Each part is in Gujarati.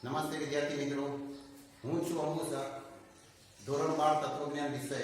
નમસ્તે વિદ્યાર્થી મિત્રો, હું છું અંબુસા. ધોરણ 12 તત્વજ્ઞાન વિષય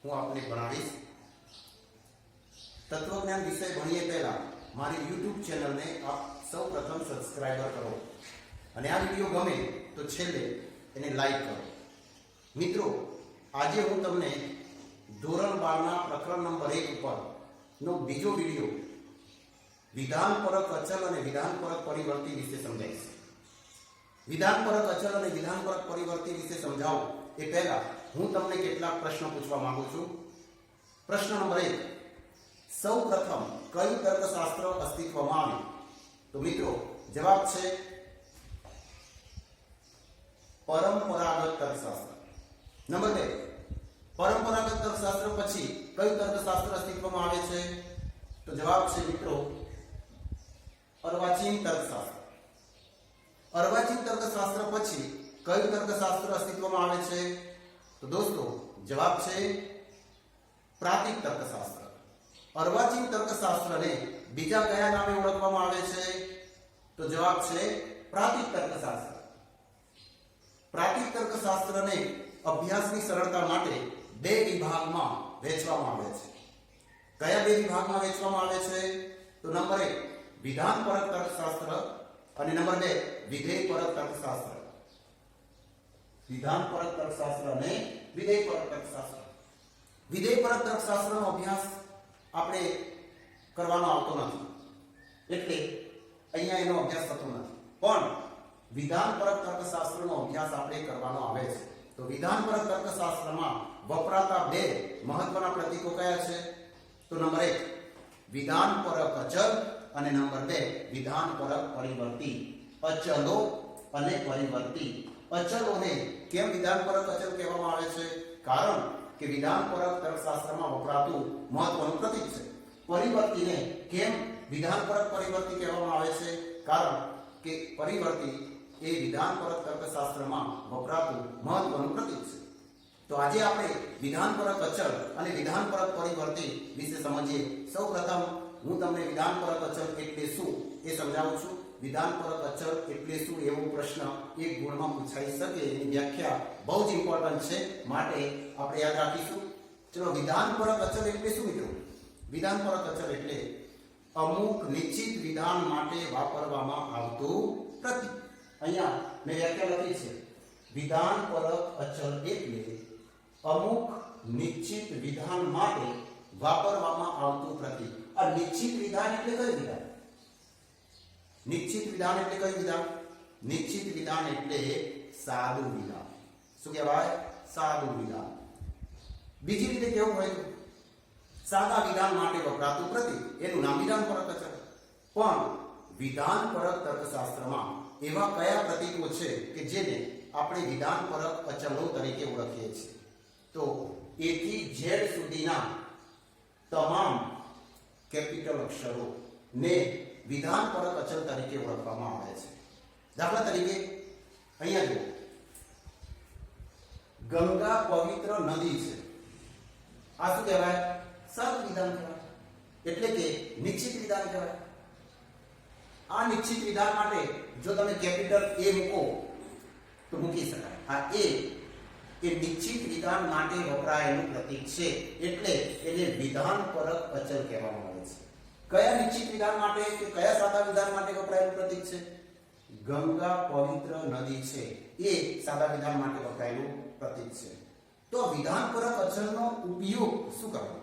હું આપને ભણાવીશ. તત્વજ્ઞાન વિષય ભણીએ પહેલા મારી YouTube ચેનલને આપ સૌપ્રથમ સબસ્ક્રાઇબર કરો અને આ વિડિયો ગમે તો છેલ્લે એને લાઈક કરો. મિત્રો, આજે હું તમને ધોરણ 12 ના પ્રકરણ નંબર 1 ઉપર નો બીજો વિડિયો વિધાનપરક અચલ અને વિધાનપરક પરિવર્તી વિશે સમજાવીશ. વિધાનપરક અચલ અને વિધાનપરક પરિવર્તી વિશે સમજાવું એ પહેલા હું તમને કેટલાક પ્રશ્નો પૂછવા માંગુ છું. પ્રશ્ન નંબર 1, સૌપ્રથમ કયું તર્કશાસ્ત્ર અસ્તિત્વમાં આવ્યું? તો મિત્રો, જવાબ છે પરંપરાગત તર્કશાસ્ત્ર. નંબર 2, પરંપરાગત તર્કશાસ્ત્ર પછી કયું તર્કશાસ્ત્ર અસ્તિત્વમાં આવે છે? તો જવાબ છે મિત્રો અર્વાચીન તર્કશાસ્ત્ર. અર્વાચીન તર્કશાસ્ત્ર પછી કયું તર્કશાસ્ત્ર અસ્તિત્વમાં આવે છે? તો દોસ્તો, જવાબ છે પ્રાતિક તર્કશાસ્ત્ર. અર્વાચીન તર્કશાસ્ત્રને બીજા કયા નામે ઓળખવામાં આવે છે? તો જવાબ છે પ્રાતિક તર્કશાસ્ત્ર. પ્રાતિક તર્કશાસ્ત્રને અભ્યાસની સરળતા માટે બે વિભાગમાં વહેંચવામાં આવે છે. કયા બે વિભાગમાં વહેંચવામાં આવે છે? તો નંબર 1 વિધાનપરક તર્કશાસ્ત્ર અને નંબર 2 વિધેયપરક તર્કશાસ્ત્ર. વિધાનપરક તર્કશાસ્ત્ર અને વિધેયપરક તર્કશાસ્ત્ર. વિધેયપરક તર્કશાસ્ત્રનો અભ્યાસ આપણે કરવાનો આવતો નથી, એટલે અહીંયા એનો અભ્યાસ થતો નથી. પણ વિધાનપરક તર્કશાસ્ત્રનો અભ્યાસ આપણે કરવાનો આવે છે. તો વિધાનપરક તર્કશાસ્ત્રમાં વપરાતા બે મહત્વના પ્રતીકો કયા છે? તો નંબર 1 વિધાનપરક અચલ અને નંબર 2 વિધાનપરક પરિવર્તી. અચલો અને પરિવર્તી. અચલોને કેમ વિધાનપરક અચલ કહેવામાં આવે છે? કારણ કે વિધાનપરક તર્કશાસ્ત્રમાં વપરાતું મહત્વનું પ્રતીક છે. પરિવર્તીને કેમ વિધાનપરક પરિવર્તી કહેવામાં આવે છે? કારણ કે પરિવર્તી એ વિધાનપરક તર્કશાસ્ત્રમાં વપરાતું મહત્વનું પ્રતીક છે. તો આજે આપણે વિધાનપરક અચલ અને વિધાનપરક પરિવર્તી વિશે સમજીએ. સૌપ્રથમ હું તમને વિધાનપરક અચલ એટલે શું એ સમજાવું છું. વિધાનપરક અચલ એટલે શું એવો પ્રશ્ન એક ગુણમાં પૂછાઈ શકે, એની વ્યાખ્યા બહુ જ ઇમ્પોર્ટન્ટ છે, માટે આપણે યાદ રાખીશું. ચલો, વિધાનપરક અચલ એટલે શું મિત્રો? વિધાનપરક અચલ એટલે અમુક નિશ્ચિત વિધાન માટે વાપરવામાં આવતું પ્રતીક. અહીંયા મેં વ્યાખ્યા લખી છે. વિધાનપરક અચલ એટલે અમુક નિશ્ચિત વિધાન માટે વાપરવામાં આવતું પ્રતીક. આ નિશ્ચિત વિધાન એટલે કયું વિધાન? નિશ્ચિત વિધાન એટલે કયું વિધાન? નિશ્ચિત વિધાન એટલે સાદું વિધાન. શું કહેવાય? સાદું વિધાન. બીજી રીતે કેવું હોય તો સાદા વિધાન માટે વપરાતું પ્રતીક, એનું નામ વિધાનપરક અચલ. પણ વિધાનપરક તર્કશાસ્ત્રમાં એવા કયા પ્રતીકો છે કે જેને આપણે વિધાનપરક અચલો તરીકે ઓળખીએ છીએ? તો A થી Z સુધીના તમામ કેપિટલ અક્ષરો ને વિધાનપરક અચલ તરીકે ઓળખવામાં આવે છે. દાખલા તરીકે અહીંયા જુઓ, ગંગા પવિત્ર નદી છે. આ શું કહેવાય? સાદું વિધાન કહેવાય, એટલે કે નિશ્ચિત વિધાન કહેવાય. આ નિશ્ચિત વિધાન માટે જો તમે કેપિટલ A મૂકો તો મૂકી શકાય. આ A એ નિશ્ચિત વિધાન માટે વપરાયેલું પ્રતીક છે, એટલે એને વિધાનપરક અચલ કહેવામાં આવે છે. કયા નિશ્ચિત વિધાન માટે કે કયા સાદા વિધાન માટે વપરાયેલું પ્રતીક છે? ગંગા પવિત્ર નદી છે, એ સાદા વિધાન માટે વપરાયેલું પ્રતીક છે. તો વિધાનપરક અચલનો ઉપયોગ શું કરવાનો?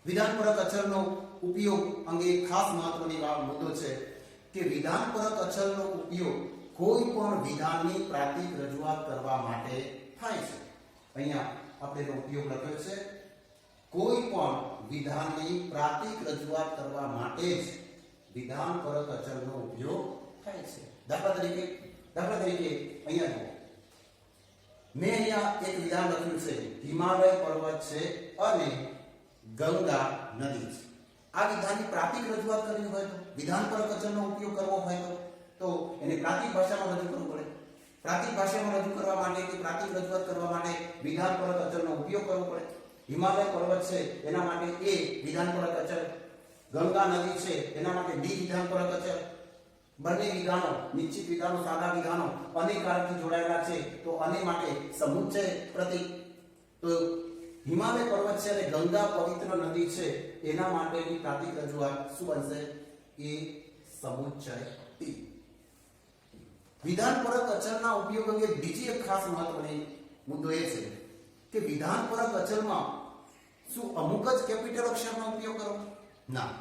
વિધાનપરક અચલનો ઉપયોગ અંગે ખાસ મહત્વની મુદ્દો છે કે વિધાનપરક અચલનો ઉપયોગ કોઈ પણ વિધાનની પ્રાતિક રજૂઆત કરવા માટે થાય છે. અહીંયા આપણે એનો ઉપયોગ લખ્યો છે. કોઈ પણ વિધાનની પ્રાતિક રજૂઆત કરવા માટે જ વિધાનપરક અચલનો ઉપયોગ થાય છે. દાખલા તરીકે અહીંયા જુઓ, મેં અહીંયા એક વિધાન લખ્યું છે. હિમાલય પર્વત છે અને ગંગા નદી છે. આ વિધાનની પ્રાતિક રજૂઆત કરવી હોય તો, વિધાનપરક અચલનો ઉપયોગ કરવો હોય તો એને પ્રાતિક ભાષામાં રજૂ કરવું પડે. પ્રાતિક ભાષામાં રજૂ કરવા માટે કે પ્રાતિક રજૂઆત કરવા માટે વિધાનપરક અચલનો ઉપયોગ કરવો પડે. હિમાલય પર્વત છે એના માટે A વિધાનપરક અચલ, ગંગા નદી છે એના માટે B વિધાનપરક અચલ, બંને વિધાનો નિશ્ચિત વિધાનો સાદા વિધાનો અને કારણથી જોડાયેલા છે તો અને માટે સમુચ્ચય પ્રતીક તો હિમાલય પર્વત છે અને ગંગા પવિત્ર નદી છે એના માટેની પ્રાતિક રજૂઆત શું બનશે એ સમુચ્ચય ટી વિધાનપરક અચળના ઉપયોગ અંગે બીજી એક ખાસ મહત્વની મુદ્દો એ છે કે વિધાનપરક અચળમાં શું અમુક જ કેપિટલ અક્ષરનો ઉપયોગ કરો ના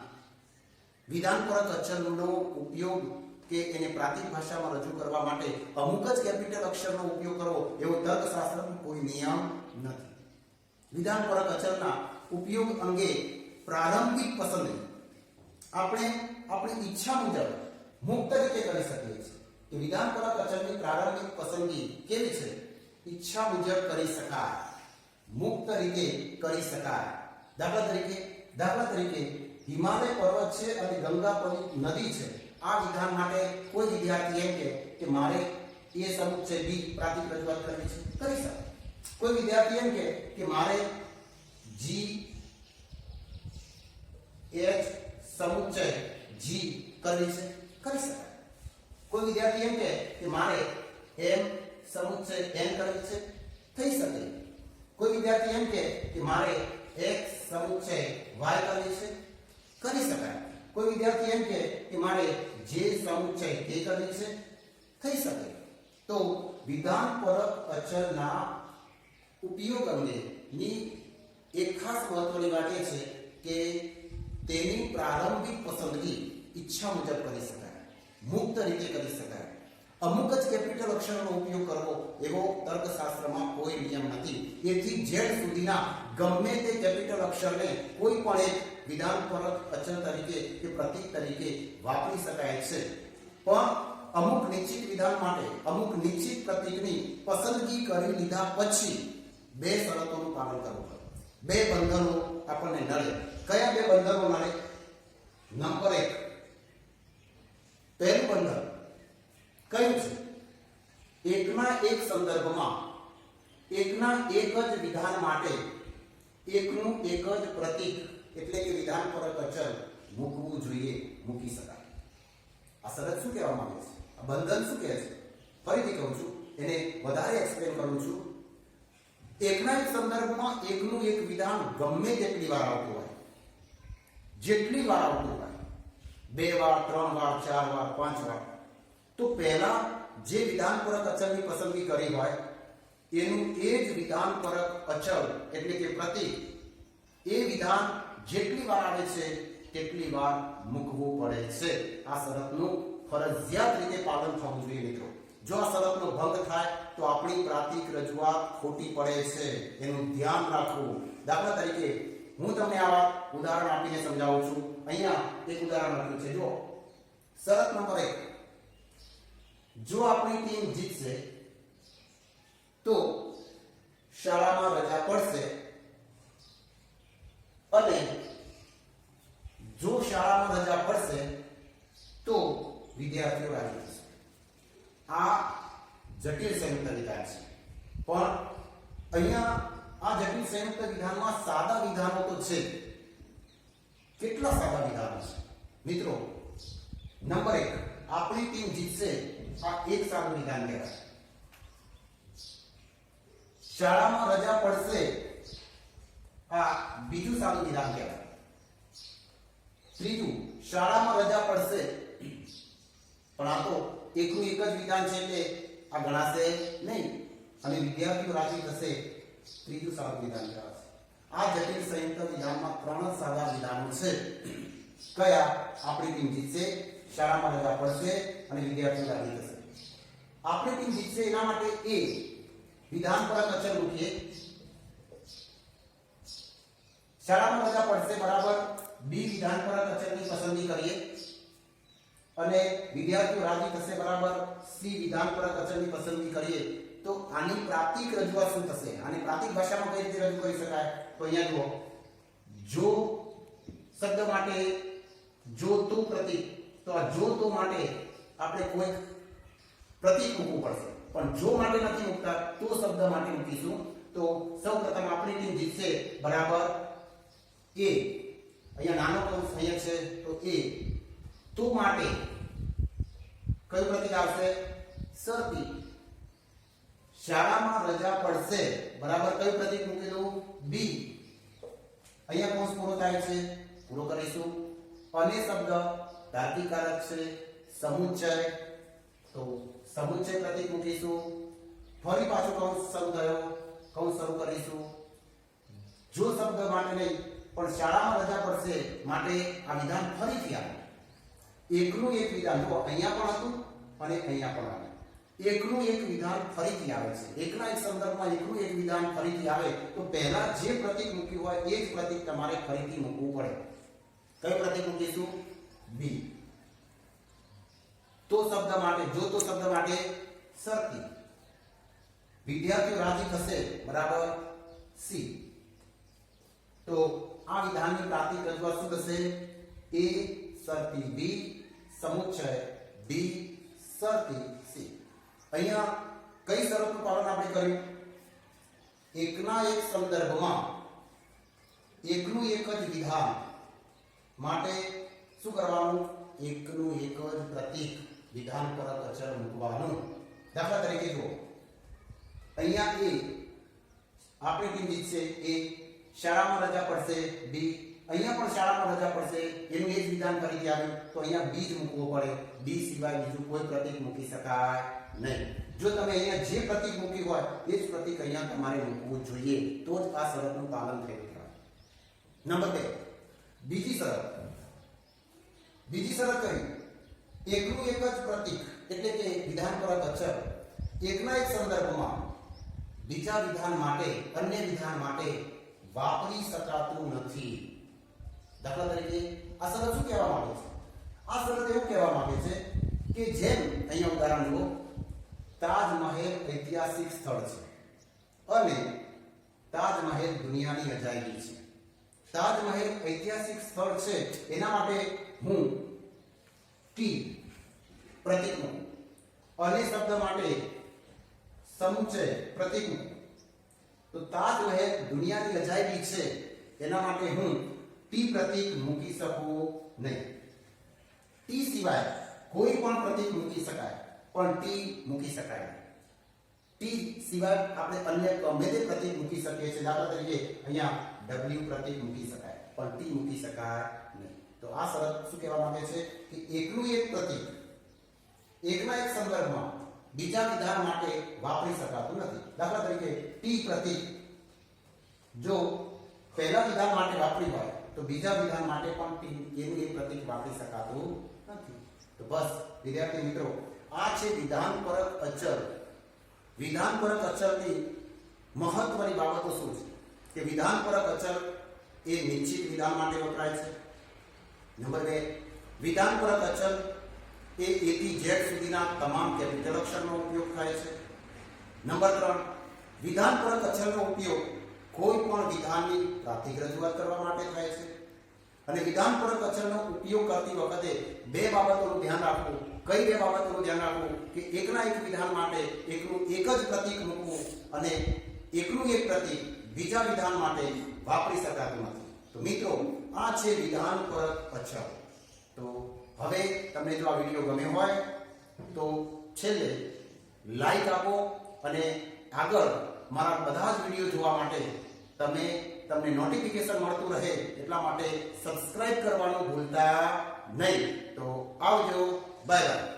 વિધાનપરક અચળનો ઉપયોગ કે એને પ્રાતિક ભાષામાં રજૂ કરવા માટે અમુક જ કેપિટલ અક્ષરનો ઉપયોગ કરવો એવો તર્કશાસ્ત્રનો કોઈ નિયમ નથી વિધાનપરક અચળના ઉપયોગ અંગે પ્રારંભિક પસંદગી આપણે આપણી ઈચ્છા મુજબ મુક્ત રીતે કરી શકીએ છીએ કે વિધાનપરક અચળની પ્રારંભિક પસંદગી કેવી છે ઈચ્છા મુજબ કરી શકાય મુક્ત રીતે કરી શકાય દાખલા તરીકે હિમાલય પર્વત છે અને ગંગા નદી છે આ વિધાન માટે કોઈ વિદ્યાર્થી એમ કે મારે એ સમુચ્ચય બી પ્રાતિક રજૂઆત કરવી છે કરી શકે કોઈ વિદ્યાર્થી એમ કે મારે જી એચ સમુચ્ચય જી કરવી છે કરી શકાય કોઈ વિદ્યાર્થી એમ કે મારે એમ સમુચ્ચય એન કરવી છે થઈ શકે કોઈ વિદ્યાર્થી એમ કે મારે x સમુચ્ચય y કરવી છે કરી શકાય કોઈ વિદ્યાર્થી એમ કે મારે j સમુચ્ચય k કરવી છે થઈ શકે તો વિધાનપરક અચળના ઉપયોગ અંગેની એક ખાસ મહત્વની વાત એ છે કે તેની પ્રારંભિક પસંદગી ઈચ્છા મુજબ કરી શકાય મુક્ત રીતે કરી શકાય અમુક જ કેપિટલ અક્ષરનો ઉપયોગ કરવો એવો તર્કશાસ્ત્રમાં કોઈ નિયમ નથી એથી ઝેડ સુધીના ગમે તે કેપિટલ અક્ષરને કોઈ પણ એક વિધાનપરક અચળ તરીકે કે પ્રતીક તરીકે વાપરી શકાય છે પણ અમુક નિશ્ચિત વિધાન માટે અમુક નિશ્ચિત પ્રતીકની પસંદગી કરી લીધા પછી બે શરતોનું પાલન કરવું પડે બે બંધનો આપણને નડે કયા બે બંધનો નડે નંબર 1 પહેલું બંધન કયું છે એકના એક સંદર્ભમાં એકના એક જ વિધાન માટે એકનું એક જ પ્રતીક એટલે કે વિધાનપરક અચળ મૂકવું જોઈએ મૂકી શકાય આ શરત શું કહેવા માંગે છે આ બંધન શું કહે છે ફરીથી કહું છું એને વધારે એક્સપ્લેન કરું છું એકના એક સંદર્ભમાં એકનું એક વિધાન ગમે તેટલી વાર આવતું હોય જેટલી વાર આવતું હોય 2 વાર 3 વાર 4 વાર 5 વાર તો પહેલા જે વિધાનપરક અચળની પસંદગી કરી હોય એનું એ જ વિધાનપરક અચળ એટલે કે પ્રતીક એ વિધાન જેટલી વાર આવે છે તેટલી વાર મૂકવું પડે છે આ શરતનું ફરજિયાત રીતે પાલન થવું જોઈએ મિત્રો જો આ શરતનો ભંગ થાય તો આપણી પ્રાતિક રજૂઆત ખોટી પડે છે એનું ધ્યાન રાખવું દાખલા તરીકે હું તમને આવા ઉદાહરણ આપીને સમજાવું છું અહીંયા એક ઉદાહરણ આપ્યું છે જો શરત નંબર 1 જો આપણી ટીમ જીતશે તો શાળામાં રજા પડશે અને જો શાળામાં રજા પડશે તો વિદ્યાર્થીઓ રાજી થશે આ જટિલ સંયુક્ત વિધાન છે પણ અહીંયા આ જટિલ સંયુક્ત વિધાનમાં સાદા વિધાનો તો છે કેટલા સાદા વિધાનો છે મિત્રો નંબર 1 આપણી ટીમ જીતશે આ એક સાદું વિધાન કહેવાય શાળામાં રજા પડશે આ બીજું સાદું વિધાન કહેવાય ત્રીજું શાળામાં રજા પડશે પણ આ તો એકનું એક જ વિધાન છે એટલે આ ગણાશે નહીં અને વિદ્યાર્થીઓ રાજી થશે ત્રીજું સાદું વિધાન કહેવાય આ જટિલ સંયુક્ત વિધાનમાં 3 સાદા વિધાનો છે કયા આપણી ટીમ જીતશે શાળામાં રજા પડશે અને વિદ્યાર્થીઓ રાજી થશે આપણી ટીમ જીતશે એના માટે એ વિધાનપરક અચળ મૂકીએ શાળામાં રજા પડશે બરાબર બી વિધાનપરક અચળની પસંદગી કરીએ અને વિદ્યાર્થીઓ રાજી થશે બરાબર સી વિધાનપરક અચળની પસંદગી કરીએ તો આની પ્રાતિક રજૂઆત શું થશે આની પ્રાતિક ભાષામાં કઈ રીતે રજૂ કરી શકાય તો અહીંયા જુઓ જો શબ્દ માટે જો તો પ્રતીક તો આ જો તો માટે આપણે કોઈ પ્રતીક મૂકવું પડશે પણ જો માટે નથી મૂકતા તો શબ્દ માટે મૂકીશું તો સૌપ્રથમ આપણી ટીમ જીતશે બરાબર એ અહીંયા નાનો કૌંસ અહીંયા છે તો એ તો માટે કયું પ્રતીક આવશે? શરતી. શાળામાં રજા પડશે બરાબર કયું પ્રતીક મૂકી દઉં? બી. અહીંયા કૌંસ પૂરો થાય છે, પૂરો કરીશું. અને શબ્દ તાર્કિકારક છે, સમુચ્ચય, તો સમુચ્ચય પ્રતીક મૂકીશું. ફરી પાછું કૌંસ શરૂ થયો, કૌંસ શરૂ કરીશું. જો શબ્દ માટે નહીં પણ શાળામાં રજા પડશે માટે આ વિધાન ફરીથી આવે. એકનું એક વિધાન, જો અહીંયા પણ હતું અને અહીંયા પણ આવે. એકનું એક વિધાન ફરીથી આવે છે. એકના એક સંદર્ભમાં એકનું એક વિધાન ફરીથી આવે તો પહેલા જે પ્રતીક મૂક્યું હોય એ જ પ્રતીક તમારે ફરીથી મૂકવું પડે. કયું પ્રતીક મૂકીશું? બી. તો શબ્દ માટે, જો તો શબ્દ માટે શરતી. વિદ્યાર્થીઓ રાજી થશે બરાબર સી. તો આ વિધાનની પ્રાતિક રજૂઆત શું થશે? એ શરતી બી, સમુચ્ચય બી, શરતી સી. અહીંયા કઈ શરતનું પાલન આપણે કર્યું? એકના એક સંદર્ભમાં એકનું એક જ વિધાન માટે શું કરવાનું? એકનું એક જ પ્રતીક વિધાન પરક અચળ મૂકવાનું. દાખલા તરીકે જુઓ, અહીંયા એ આપણી ટીમ જીતશે એ, શાળામાં રજા પડશે બી, અહીંયા પણ શાળામાં રજા પડશે એનું એ જ વિધાન ફરીથી આવ્યું તો અહીંયા બી જ મૂકવું પડે. બી સિવાય બીજું કોઈ પ્રતીક મૂકી શકાય નહીં. જો તમે અહીંયા જે પ્રતીક મૂક્યું હોય એ જ પ્રતીક અહીંયા તમારે મૂકવું જોઈએ તો જ આ શરતનું પાલન થયું કહેવાય. નંબર 2, બીજી શરત. બીજી શરત કઈ? એકનું એક જ પ્રતીક એટલે કે વિધાન પરક અચળ એકના એક સંદર્ભમાં બીજા વિધાન માટે, અન્ય વિધાન માટે વાપરી શકાતું નથી. દાખલા તરીકે આ શરત શું કહેવા માંગે છે? આ શરત એવું કહેવા માંગે છે કે જેમ અહીંયા ઉદાહરણ જુઓ, તાજમહેલ ઐતિહાસિક સ્થળ છે અને તાજમહેલ દુનિયાની અજાયબી છે. તાજમહેલ ઐતિહાસિક સ્થળ છે એના માટે હું ટી પ્રતીક મૂકું અને શબ્દ માટે સમુચ્ચય પ્રતીક મૂકું. તો તાજમહેલ દુનિયાની અજાયબી છે એના માટે હું ટી પ્રતીક મૂકી શકું નહીં. ટી સિવાય કોઈ પણ પ્રતીક મૂકી શકાય પણ ટી મૂકી શકાય નહીં. ટી સિવાય આપણે અન્ય ગમે તે પ્રતીક મૂકી શકીએ છીએ. દાખલા તરીકે અહીંયા ડબલ્યુ પ્રતીક મૂકી શકાય પણ ટી મૂકી શકાય નહીં. તો આ શરત શું કહેવા માંગે છે કે એકનું એક પ્રતીક એકના એક સંદર્ભમાં બીજા વિધાન માટે વાપરી શકાતું નથી. દાખલા તરીકે ટી પ્રતીક જો પહેલા વિધાન માટે વાપરી હોય તો બીજા વિધાન માટે પણ ટી એનું એક પ્રતીક વાપરી શકાતું નથી. તો બસ વિદ્યાર્થી મિત્રો, આ છે વિધાન પરક અચળ. વિધાન પરક અચળની મહત્વની બાબતો શું છે કે વિધાન પરક અચળ એ નિશ્ચિત વિધાન માટે વપરાય છે. નંબર 2, વિધાન પરક અચળ એ A થી Z સુધીના તમામ કેપિટલ અક્ષરનો ઉપયોગ થાય છે. નંબર 3, વિધાન પરક અચળનો ઉપયોગ કોઈ પણ વિધાનની પ્રાતિક રજૂઆત કરવા માટે થાય છે. અને વિધાન પરક અચળનો ઉપયોગ કરતી વખતે બે બાબતોનું ધ્યાન રાખવું. કઈ બે બાબતોનું ધ્યાન રાખવું? કે એકના એક વિધાન માટે એકનું એક જ પ્રતીક મૂકવું અને એકનું એક પ્રતીક બીજા વિધાન માટે વાપરી શકાતું નથી. તો મિત્રો, આ છે વિધાન પરક અચળ. તો હવે તમને જો આ વિડીયો ગમ્યો હોય તો છેલ્લે લાઈક આપો અને આગળ મારા બધા જ વિડીયો જોવા માટે તમને નોટિફિકેશન મળતું રહે એટલા માટે સબસ્ક્રાઇબ કરવાનું ભૂલતા નહીં. તો આવજો, બાય બાય.